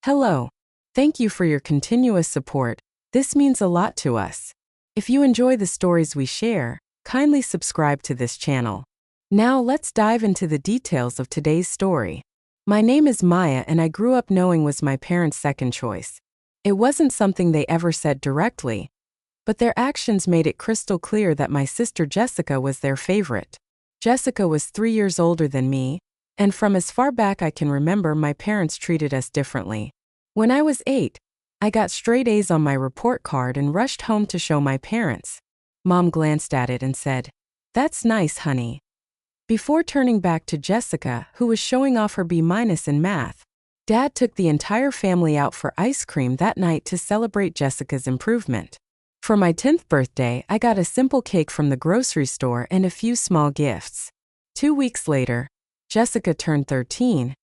Hello. Thank you for your continuous support. This means a lot to us. If you enjoy the stories we share, kindly subscribe to this channel. Now let's dive into the details of today's story. My name is Maya and I grew up knowing was my parents' second choice. It wasn't something they ever said directly, but their actions made it crystal clear that my sister Jessica was their favorite. Jessica was 3 years older than me, and from as far back I can remember my parents treated us differently. When I was 8, I got straight A's on my report card and rushed home to show my parents. Mom glanced at it and said, "That's nice, honey." Before turning back to Jessica, who was showing off her B- in math, Dad took the entire family out for ice cream that night to celebrate Jessica's improvement. For my 10th birthday, I got a simple cake from the grocery store and a few small gifts. 2 weeks later, Jessica turned 13,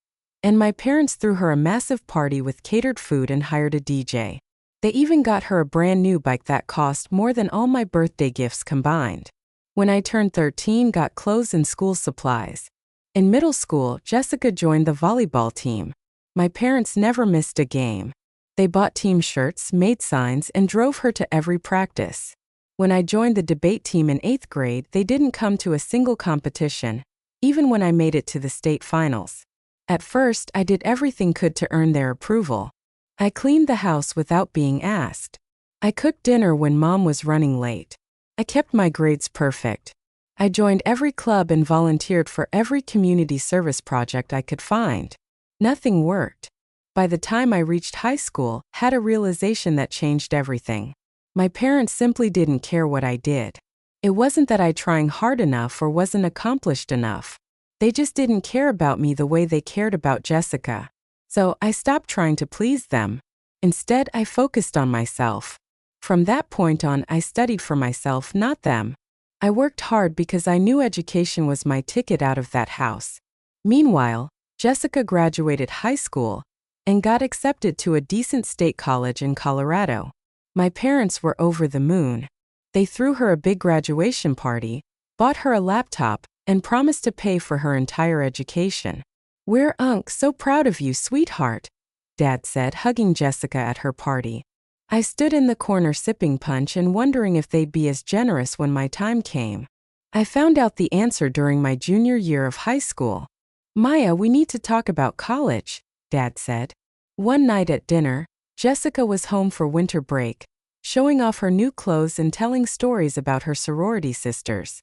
and my parents threw her a massive party with catered food and hired a DJ. They even got her a brand new bike that cost more than all my birthday gifts combined. When I turned 13, got clothes and school supplies. In middle school, Jessica joined the volleyball team. My parents never missed a game. They bought team shirts, made signs, and drove her to every practice. When I joined the debate team in 8th grade, they didn't come to a single competition, even when I made it to the state finals. At first, I did everything could to earn their approval. I cleaned the house without being asked. I cooked dinner when Mom was running late. I kept my grades perfect. I joined every club and volunteered for every community service project I could find. Nothing worked. By the time I reached high school, had a realization that changed everything. My parents simply didn't care what I did. It wasn't that I trying hard enough or wasn't accomplished enough. They just didn't care about me the way they cared about Jessica. So I stopped trying to please them. Instead, I focused on myself. From that point on, I studied for myself, not them. I worked hard because I knew education was my ticket out of that house. Meanwhile, Jessica graduated high school and got accepted to a decent state college in Colorado. My parents were over the moon. They threw her a big graduation party, bought her a laptop, and promised to pay for her entire education. "We're so proud of you, sweetheart," Dad said, hugging Jessica at her party. I stood in the corner sipping punch and wondering if they'd be as generous when my time came. I found out the answer during my junior year of high school. "Maya, we need to talk about college," Dad said. One night at dinner, Jessica was home for winter break, showing off her new clothes and telling stories about her sorority sisters.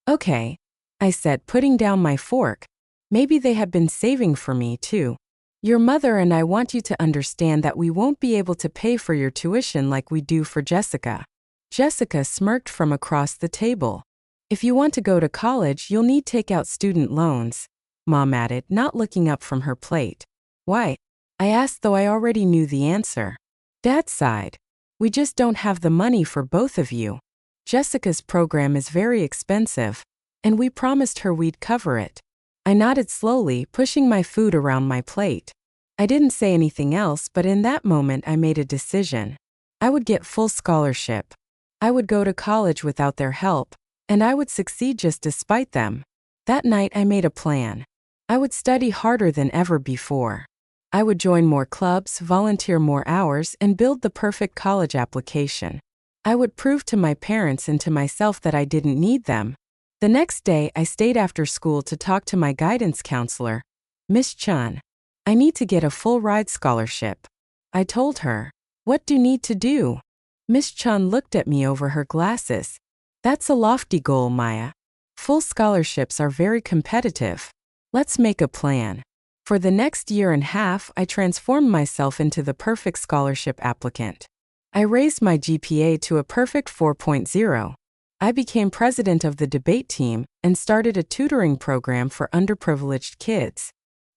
"Okay," I said, putting down my fork. "Maybe they have been saving for me, too. Your mother and I want you to understand that we won't be able to pay for your tuition like we do for Jessica." Jessica smirked from across the table. "If you want to go to college, you'll need to take out student loans," Mom added, not looking up from her plate. "Why?" I asked, though I already knew the answer. Dad sighed. "We just don't have the money for both of you. Jessica's program is very expensive, and we promised her we'd cover it." I nodded slowly, pushing my food around my plate. I didn't say anything else, but in that moment I made a decision. I would get full scholarship. I would go to college without their help, and I would succeed just despite them. That night I made a plan. I would study harder than ever before. I would join more clubs, volunteer more hours, and build the perfect college application. I would prove to my parents and to myself that I didn't need them. The next day, I stayed after school to talk to my guidance counselor, Miss Chun. "I need to get a full ride scholarship," I told her. "What do you need to do?" Miss Chun looked at me over her glasses. "That's a lofty goal, Maya. Full scholarships are very competitive. Let's make a plan." For the next year and a half, I transformed myself into the perfect scholarship applicant. I raised my GPA to a perfect 4.0. I became president of the debate team and started a tutoring program for underprivileged kids.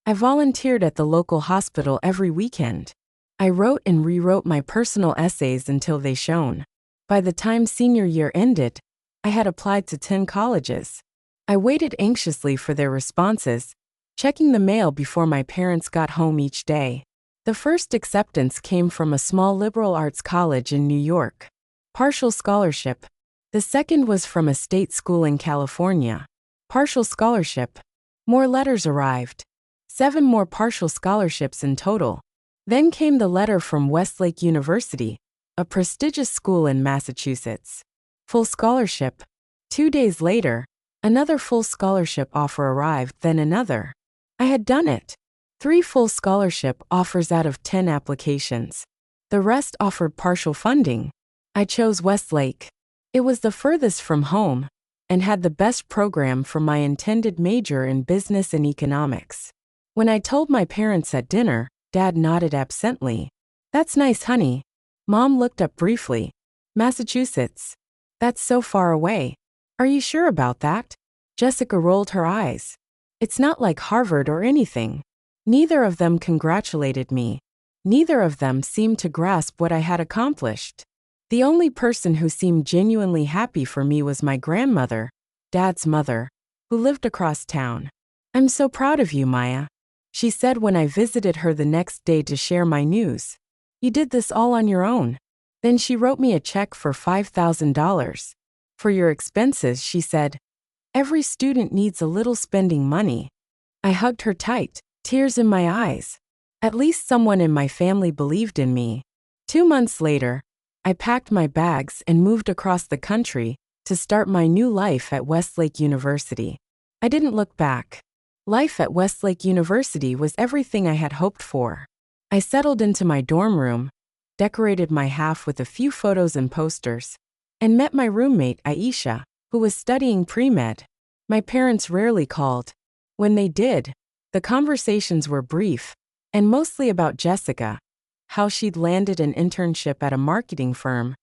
I volunteered at the local hospital every weekend. I wrote and rewrote my personal essays until they shone. By the time senior year ended, I had applied to 10 colleges. I waited anxiously for their responses, checking the mail before my parents got home each day. The first acceptance came from a small liberal arts college in New York. Partial scholarship. The second was from a state school in California. Partial scholarship. More letters arrived. 7 more partial scholarships in total. Then came the letter from Westlake University, a prestigious school in Massachusetts. Full scholarship. 2 days later, another full scholarship offer arrived, then another. I had done it. 3 full scholarship offers out of 10 applications. The rest offered partial funding. I chose Westlake. It was the furthest from home and had the best program for my intended major in business and economics. When I told my parents at dinner, Dad nodded absently. "That's nice, honey." Mom looked up briefly. "Massachusetts. That's so far away. Are you sure about that?" Jessica rolled her eyes. "It's not like Harvard or anything." Neither of them congratulated me. Neither of them seemed to grasp what I had accomplished. The only person who seemed genuinely happy for me was my grandmother, Dad's mother, who lived across town. "I'm so proud of you, Maya," she said when I visited her the next day to share my news. "You did this all on your own." Then she wrote me a check for $5,000. "For your expenses," she said. "Every student needs a little spending money." I hugged her tight, tears in my eyes. At least someone in my family believed in me. 2 months later, I packed my bags and moved across the country to start my new life at Westlake University. I didn't look back. Life at Westlake University was everything I had hoped for. I settled into my dorm room, decorated my half with a few photos and posters, and met my roommate Aisha, who was studying pre-med. My parents rarely called. When they did, the conversations were brief and mostly about Jessica, how she'd landed an internship at a marketing firm,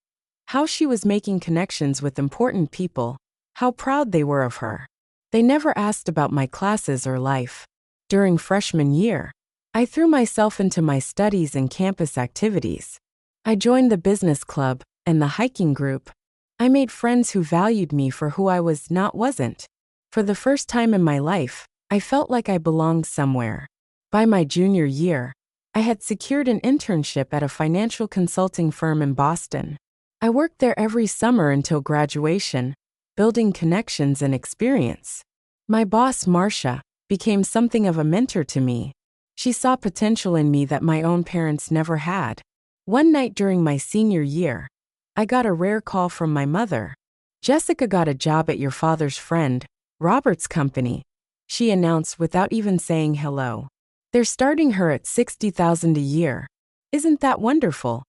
how she was making connections with important people, how proud they were of her. They never asked about my classes or life. During freshman year, I threw myself into my studies and campus activities. I joined the business club and the hiking group. I made friends who valued me for who I wasn't. For the first time in my life, I felt like I belonged somewhere. By my junior year, I had secured an internship at a financial consulting firm in Boston. I worked there every summer until graduation, building connections and experience. My boss, Marcia, became something of a mentor to me. She saw potential in me that my own parents never had. One night during my senior year, I got a rare call from my mother. "Jessica got a job at your father's friend, Robert's company," she announced without even saying hello. "They're starting her at $60,000 a year. Isn't that wonderful?"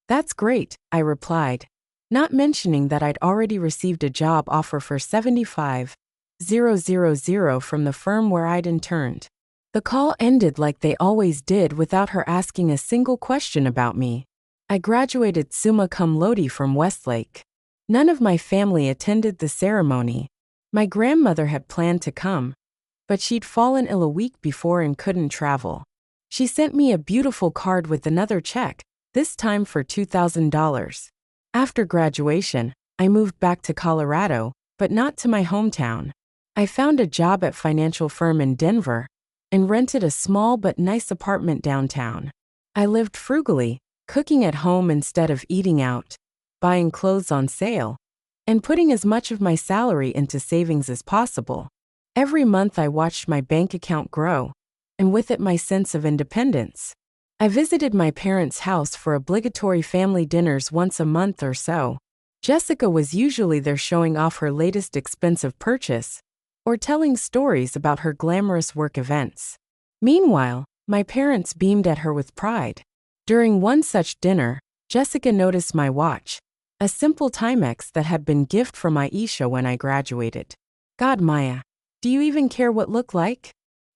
"That's great," I replied, not mentioning that I'd already received a job offer for $75,000 from the firm where I'd interned. The call ended like they always did without her asking a single question about me. I graduated summa cum laude from Westlake. None of my family attended the ceremony. My grandmother had planned to come, but she'd fallen ill a week before and couldn't travel. She sent me a beautiful card with another check, this time for $2,000. After graduation, I moved back to Colorado, but not to my hometown. I found a job at a financial firm in Denver and rented a small but nice apartment downtown. I lived frugally, cooking at home instead of eating out, buying clothes on sale, and putting as much of my salary into savings as possible. Every month I watched my bank account grow, and with it my sense of independence. I visited my parents' house for obligatory family dinners once a month or so. Jessica was usually there showing off her latest expensive purchase, or telling stories about her glamorous work events. Meanwhile, my parents beamed at her with pride. During one such dinner, Jessica noticed my watch, a simple Timex that had been gift from Aisha when I graduated. "God, Maya, do you even care what look like?"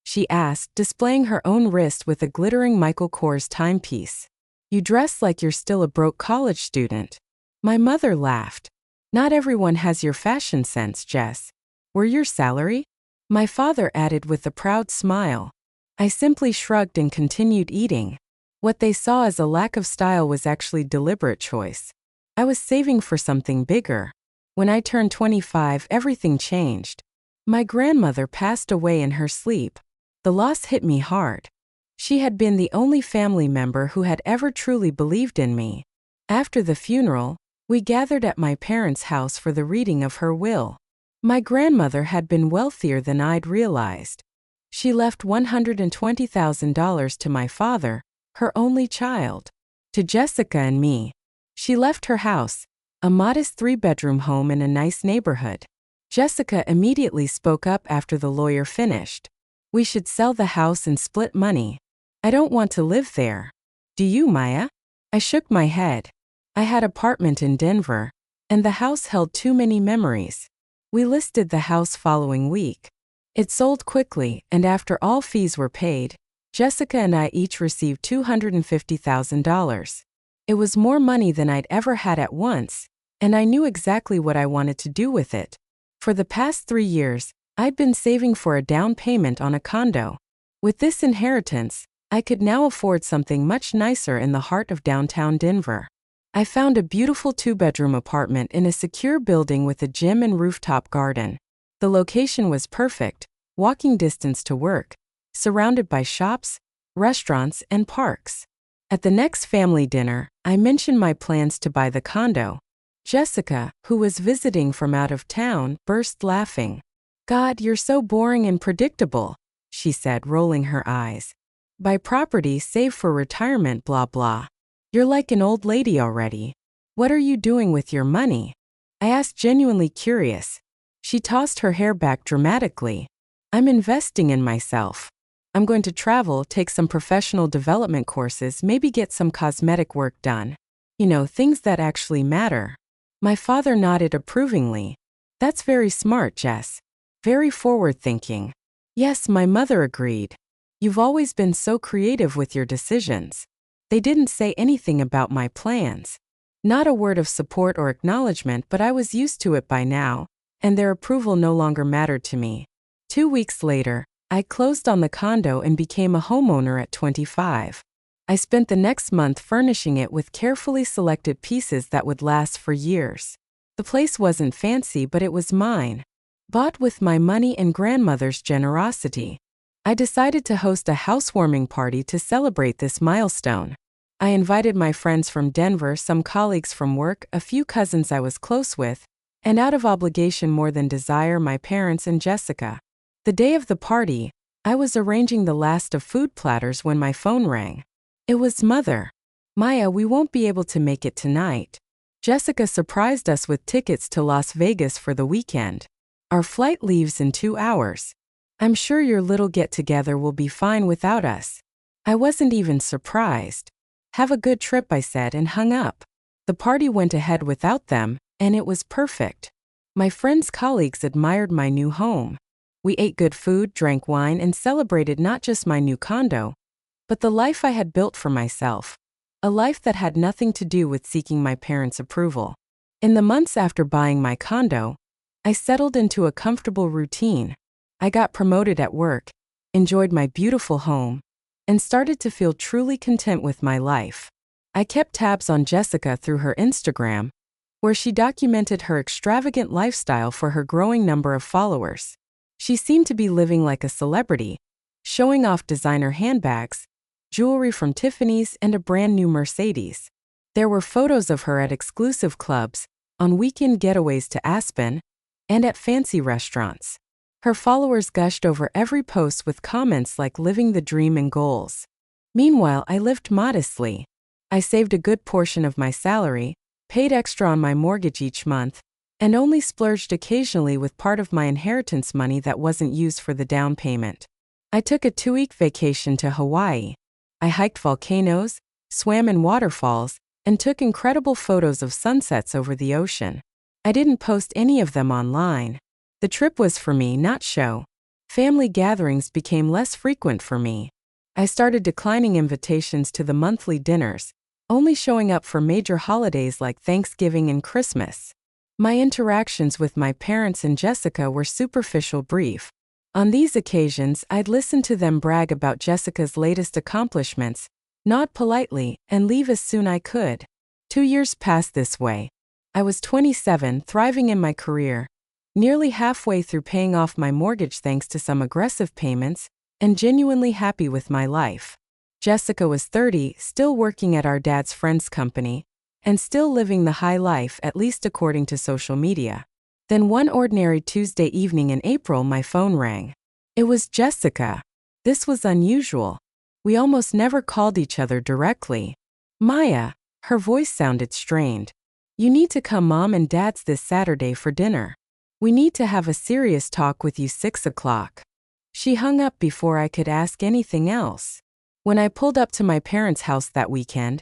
she asked, displaying her own wrist with a glittering Michael Kors timepiece. "You dress like you're still a broke college student." My mother laughed. "Not everyone has your fashion sense, Jess. Were your salary?" My father added with a proud smile. I simply shrugged and continued eating. What they saw as a lack of style was actually deliberate choice. I was saving for something bigger. When I turned 25, everything changed. My grandmother passed away in her sleep. The loss hit me hard. She had been the only family member who had ever truly believed in me. After the funeral, we gathered at my parents' house for the reading of her will. My grandmother had been wealthier than I'd realized. She left $120,000 to my father, her only child. To Jessica and me. She left her house, a modest 3-bedroom home in a nice neighborhood. Jessica immediately spoke up after the lawyer finished. We should sell the house and split money. I don't want to live there. Do you, Maya? I shook my head. I had an apartment in Denver, and the house held too many memories. We listed the house following week. It sold quickly, and after all fees were paid, Jessica and I each received $250,000. It was more money than I'd ever had at once, and I knew exactly what I wanted to do with it. For the past 3 years, I'd been saving for a down payment on a condo. With this inheritance, I could now afford something much nicer in the heart of downtown Denver. I found a beautiful 2-bedroom apartment in a secure building with a gym and rooftop garden. The location was perfect, walking distance to work, surrounded by shops, restaurants, and parks. At the next family dinner, I mentioned my plans to buy the condo. Jessica, who was visiting from out of town, burst laughing. "God, you're so boring and predictable," she said, rolling her eyes. "Buy property, save for retirement, blah blah. You're like an old lady already. What are you doing with your money?" I asked, genuinely curious. She tossed her hair back dramatically. "I'm investing in myself. I'm going to travel, take some professional development courses, maybe get some cosmetic work done. You know, things that actually matter." My father nodded approvingly. "That's very smart, Jess. Very forward-thinking." Yes, my mother agreed. "You've always been so creative with your decisions." They didn't say anything about my plans. Not a word of support or acknowledgement, but I was used to it by now, and their approval no longer mattered to me. 2 weeks later, I closed on the condo and became a homeowner at 25. I spent the next month furnishing it with carefully selected pieces that would last for years. The place wasn't fancy, but it was mine. Bought with my money and grandmother's generosity. I decided to host a housewarming party to celebrate this milestone. I invited my friends from Denver, some colleagues from work, a few cousins I was close with, and out of obligation more than desire, my parents and Jessica. The day of the party, I was arranging the last of food platters when my phone rang. It was Mother. "Maya, we won't be able to make it tonight. Jessica surprised us with tickets to Las Vegas for the weekend. Our flight leaves in 2 hours. I'm sure your little get-together will be fine without us." I wasn't even surprised. "Have a good trip," I said and hung up. The party went ahead without them, and it was perfect. My friends' colleagues admired my new home. We ate good food, drank wine, and celebrated not just my new condo, but the life I had built for myself. A life that had nothing to do with seeking my parents' approval. In the months after buying my condo, I settled into a comfortable routine. I got promoted at work, enjoyed my beautiful home, and started to feel truly content with my life. I kept tabs on Jessica through her Instagram, where she documented her extravagant lifestyle for her growing number of followers. She seemed to be living like a celebrity, showing off designer handbags, jewelry from Tiffany's, and a brand new Mercedes. There were photos of her at exclusive clubs, on weekend getaways to Aspen, and at fancy restaurants. Her followers gushed over every post with comments like "living the dream" and goals. Meanwhile, I lived modestly. I saved a good portion of my salary, paid extra on my mortgage each month, and only splurged occasionally with part of my inheritance money that wasn't used for the down payment. I took a 2-week vacation to Hawaii. I hiked volcanoes, swam in waterfalls, and took incredible photos of sunsets over the ocean. I didn't post any of them online. The trip was for me, not show. Family gatherings became less frequent for me. I started declining invitations to the monthly dinners, only showing up for major holidays like Thanksgiving and Christmas. My interactions with my parents and Jessica were superficial, brief. On these occasions, I'd listen to them brag about Jessica's latest accomplishments, nod politely, and leave as soon as I could. 2 years passed this way. I was 27, thriving in my career, nearly halfway through paying off my mortgage thanks to some aggressive payments, and genuinely happy with my life. Jessica was 30, still working at our dad's friend's company, and still living the high life, at least according to social media. Then one ordinary Tuesday evening in April, my phone rang. It was Jessica. This was unusual. We almost never called each other directly. Maya, her voice sounded strained. You need to come Mom and Dad's this Saturday for dinner. We need to have a serious talk with you 6 o'clock. She hung up before I could ask anything else. When I pulled up to my parents' house that weekend,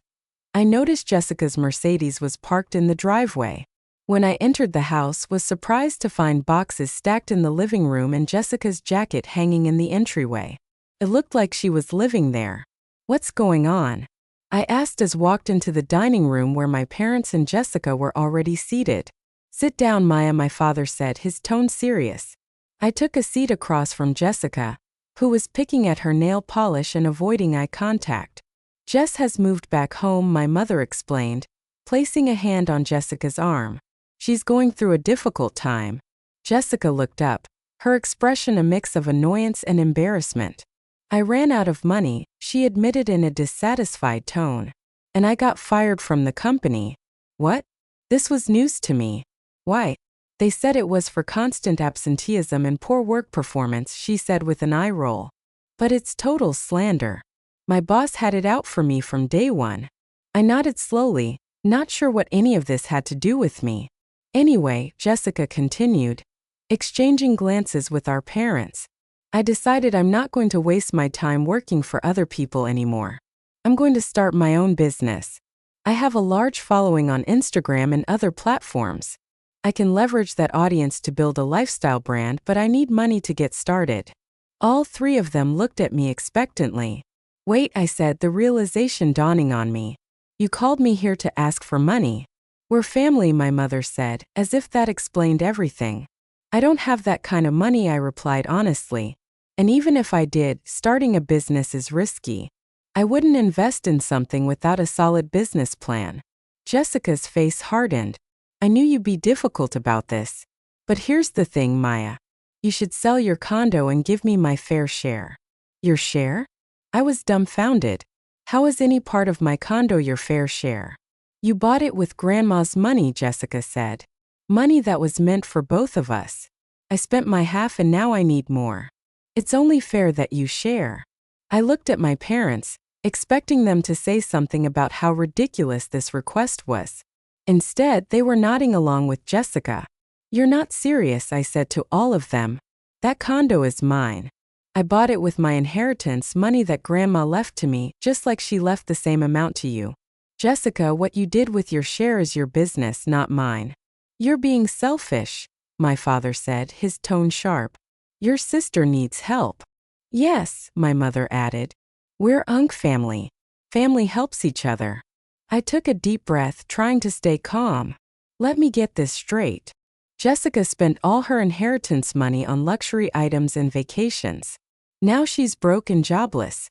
I noticed Jessica's Mercedes was parked in the driveway. When I entered the house, was surprised to find boxes stacked in the living room and Jessica's jacket hanging in the entryway. It looked like she was living there. What's going on? I asked as walked into the dining room where my parents and Jessica were already seated. Sit down, Maya, my father said, his tone serious. I took a seat across from Jessica, who was picking at her nail polish and avoiding eye contact. Jess has moved back home, my mother explained, placing a hand on Jessica's arm. She's going through a difficult time. Jessica looked up, her expression a mix of annoyance and embarrassment. I ran out of money, she admitted in a dissatisfied tone. And I got fired from the company. What? This was news to me. Why? They said it was for constant absenteeism and poor work performance, she said with an eye roll. But it's total slander. My boss had it out for me from day one. I nodded slowly, not sure what any of this had to do with me. Anyway, Jessica continued, exchanging glances with our parents. I decided I'm not going to waste my time working for other people anymore. I'm going to start my own business. I have a large following on Instagram and other platforms. I can leverage that audience to build a lifestyle brand, but I need money to get started. All three of them looked at me expectantly. Wait, I said, the realization dawning on me. You called me here to ask for money. We're family, my mother said, as if that explained everything. I don't have that kind of money, I replied honestly. And even if I did, starting a business is risky. I wouldn't invest in something without a solid business plan. Jessica's face hardened. I knew you'd be difficult about this. But here's the thing, Maya. You should sell your condo and give me my fair share. Your share? I was dumbfounded. How is any part of my condo your fair share? You bought it with Grandma's money, Jessica said. Money that was meant for both of us. I spent my half and now I need more. It's only fair that you share. I looked at my parents, expecting them to say something about how ridiculous this request was. Instead, they were nodding along with Jessica. You're not serious, I said to all of them. That condo is mine. I bought it with my inheritance, money that Grandma left to me, just like she left the same amount to you. Jessica, what you did with your share is your business, not mine. You're being selfish, my father said, his tone sharp. Your sister needs help. Yes, my mother added. We're Unk family. Family helps each other. I took a deep breath, trying to stay calm. Let me get this straight. Jessica spent all her inheritance money on luxury items and vacations. Now she's broke and jobless.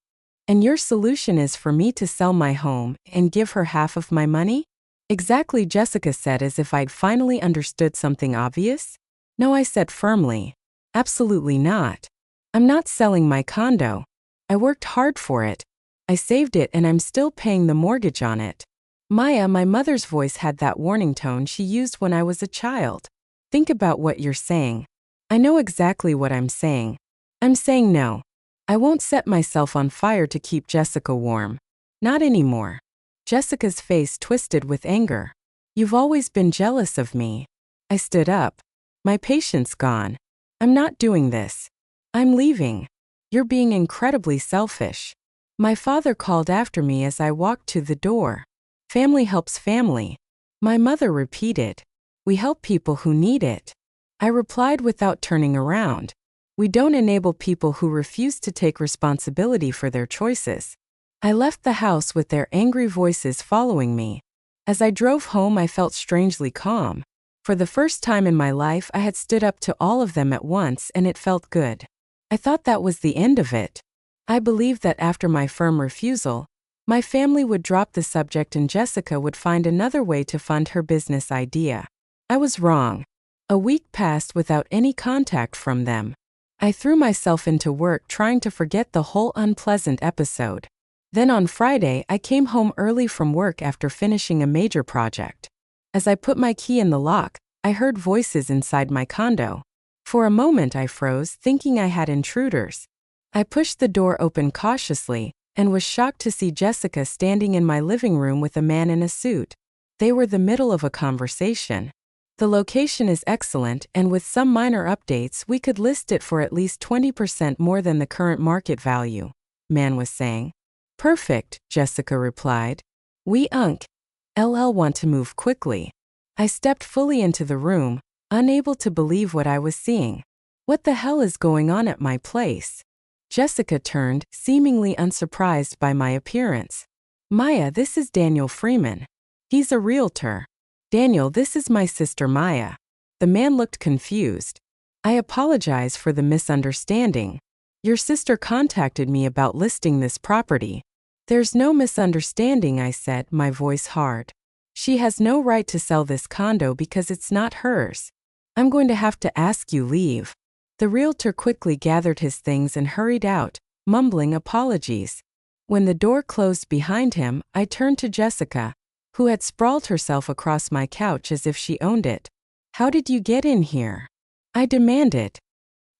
And your solution is for me to sell my home and give her half of my money? Exactly, Jessica said as if I'd finally understood something obvious. No, I said firmly. Absolutely not. I'm not selling my condo. I worked hard for it. I saved it and I'm still paying the mortgage on it. Maya, my mother's voice had that warning tone she used when I was a child. Think about what you're saying. I know exactly what I'm saying. I'm saying no. I won't set myself on fire to keep Jessica warm. Not anymore. Jessica's face twisted with anger. You've always been jealous of me. I stood up. My patience gone. I'm not doing this. I'm leaving. You're being incredibly selfish. My father called after me as I walked to the door. Family helps family. My mother repeated. We help people who need it. I replied without turning around. We don't enable people who refuse to take responsibility for their choices. I left the house with their angry voices following me. As I drove home, I felt strangely calm. For the first time in my life, I had stood up to all of them at once and it felt good. I thought that was the end of it. I believed that after my firm refusal, my family would drop the subject and Jessica would find another way to fund her business idea. I was wrong. A week passed without any contact from them. I threw myself into work trying to forget the whole unpleasant episode. Then on Friday, I came home early from work after finishing a major project. As I put my key in the lock, I heard voices inside my condo. For a moment I froze, thinking I had intruders. I pushed the door open cautiously, and was shocked to see Jessica standing in my living room with a man in a suit. They were the middle of a conversation. The location is excellent, and with some minor updates, we could list it for at least 20% more than the current market value, man was saying. Perfect, Jessica replied. We want to move quickly. I stepped fully into the room, unable to believe what I was seeing. What the hell is going on at my place? Jessica turned, seemingly unsurprised by my appearance. Maya, this is Daniel Freeman. He's a realtor. Daniel, this is my sister Maya. The man looked confused. I apologize for the misunderstanding. Your sister contacted me about listing this property. There's no misunderstanding, I said, my voice hard. She has no right to sell this condo because it's not hers. I'm going to have to ask you leave. The realtor quickly gathered his things and hurried out, mumbling apologies. When the door closed behind him, I turned to Jessica, who had sprawled herself across my couch as if she owned it. How did you get in here? I demanded.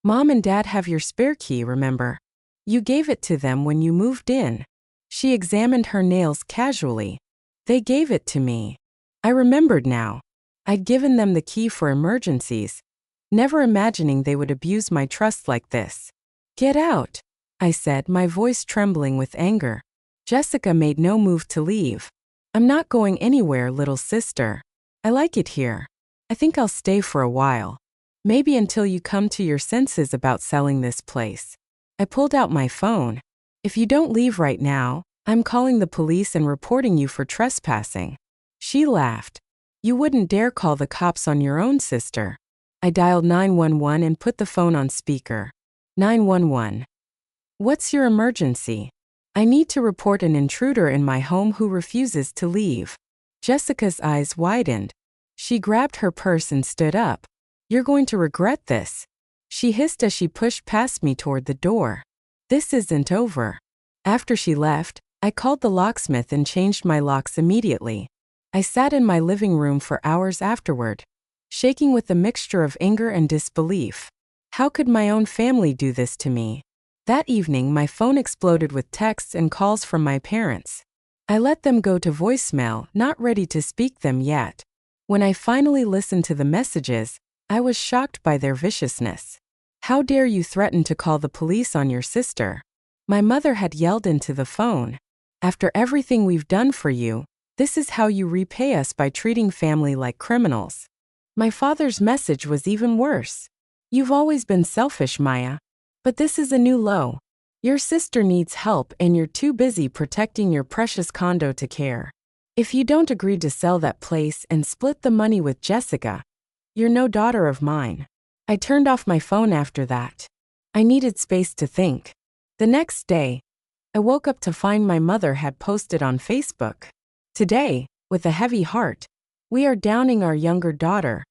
Mom and Dad have your spare key, remember? You gave it to them when you moved in. She examined her nails casually. They gave it to me. I remembered now. I'd given them the key for emergencies, never imagining they would abuse my trust like this. Get out, I said, my voice trembling with anger. Jessica made no move to leave. I'm not going anywhere, little sister. I like it here. I think I'll stay for a while. Maybe until you come to your senses about selling this place. I pulled out my phone. If you don't leave right now, I'm calling the police and reporting you for trespassing. She laughed. You wouldn't dare call the cops on your own sister. I dialed 911 and put the phone on speaker. 911. What's your emergency? I need to report an intruder in my home who refuses to leave. Jessica's eyes widened. She grabbed her purse and stood up. You're going to regret this. She hissed as she pushed past me toward the door. This isn't over. After she left, I called the locksmith and changed my locks immediately. I sat in my living room for hours afterward, shaking with a mixture of anger and disbelief. How could my own family do this to me? That evening, my phone exploded with texts and calls from my parents. I let them go to voicemail, not ready to speak them yet. When I finally listened to the messages, I was shocked by their viciousness. How dare you threaten to call the police on your sister? My mother had yelled into the phone. After everything we've done for you, this is how you repay us by treating family like criminals. My father's message was even worse. You've always been selfish, Maya. But this is a new low. Your sister needs help and you're too busy protecting your precious condo to care. If you don't agree to sell that place and split the money with Jessica, you're no daughter of mine. I turned off my phone after that. I needed space to think. The next day, I woke up to find my mother had posted on Facebook. Today, with a heavy heart, we are downing our younger daughter,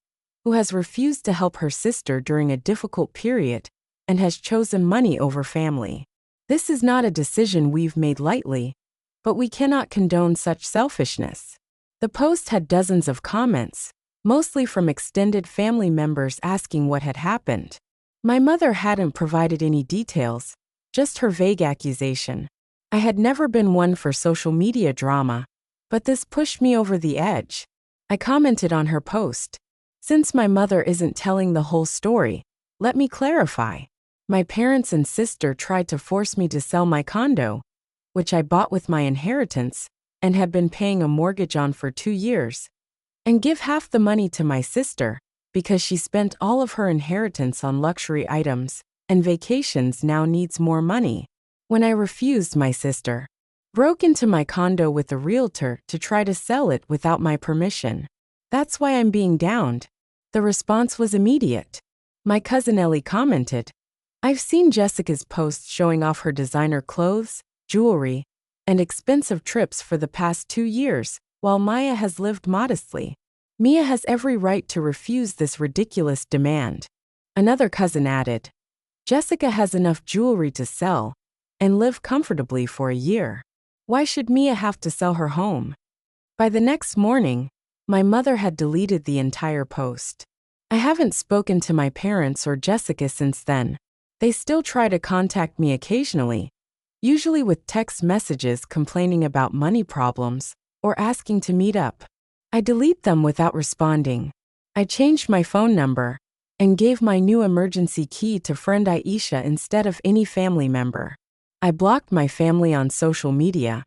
who has refused to help her sister during a difficult period and has chosen money over family. This is not a decision we've made lightly, but we cannot condone such selfishness. The post had dozens of comments, mostly from extended family members asking what had happened. My mother hadn't provided any details, just her vague accusation. I had never been one for social media drama, but this pushed me over the edge. I commented on her post. Since my mother isn't telling the whole story, let me clarify. My parents and sister tried to force me to sell my condo, which I bought with my inheritance and had been paying a mortgage on for 2 years, and give half the money to my sister because she spent all of her inheritance on luxury items and vacations now needs more money. When I refused, my sister broke into my condo with a realtor to try to sell it without my permission. That's why I'm being downed. The response was immediate. My cousin Ellie commented, I've seen Jessica's posts showing off her designer clothes, jewelry, and expensive trips for the past 2 years, while Maya has lived modestly. Mia has every right to refuse this ridiculous demand. Another cousin added, Jessica has enough jewelry to sell and live comfortably for a year. Why should Mia have to sell her home? By the next morning, my mother had deleted the entire post. I haven't spoken to my parents or Jessica since then. They still try to contact me occasionally, usually with text messages complaining about money problems or asking to meet up. I delete them without responding. I changed my phone number and gave my new emergency key to friend Aisha instead of any family member. I blocked my family on social media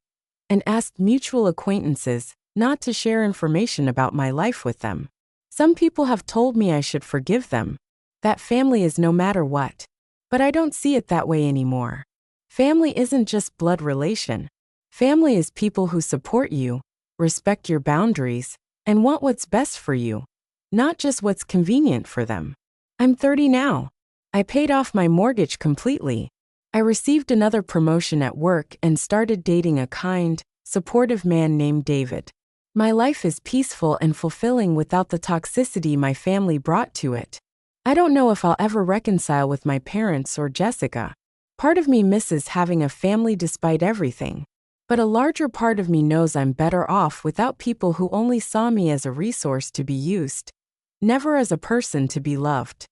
and asked mutual acquaintances not to share information about my life with them. Some people have told me I should forgive them, that family is no matter what. But I don't see it that way anymore. Family isn't just blood relation. Family is people who support you, respect your boundaries, and want what's best for you, not just what's convenient for them. I'm 30 now. I paid off my mortgage completely. I received another promotion at work and started dating a kind, supportive man named David. My life is peaceful and fulfilling without the toxicity my family brought to it. I don't know if I'll ever reconcile with my parents or Jessica. Part of me misses having a family despite everything. But a larger part of me knows I'm better off without people who only saw me as a resource to be used, never as a person to be loved.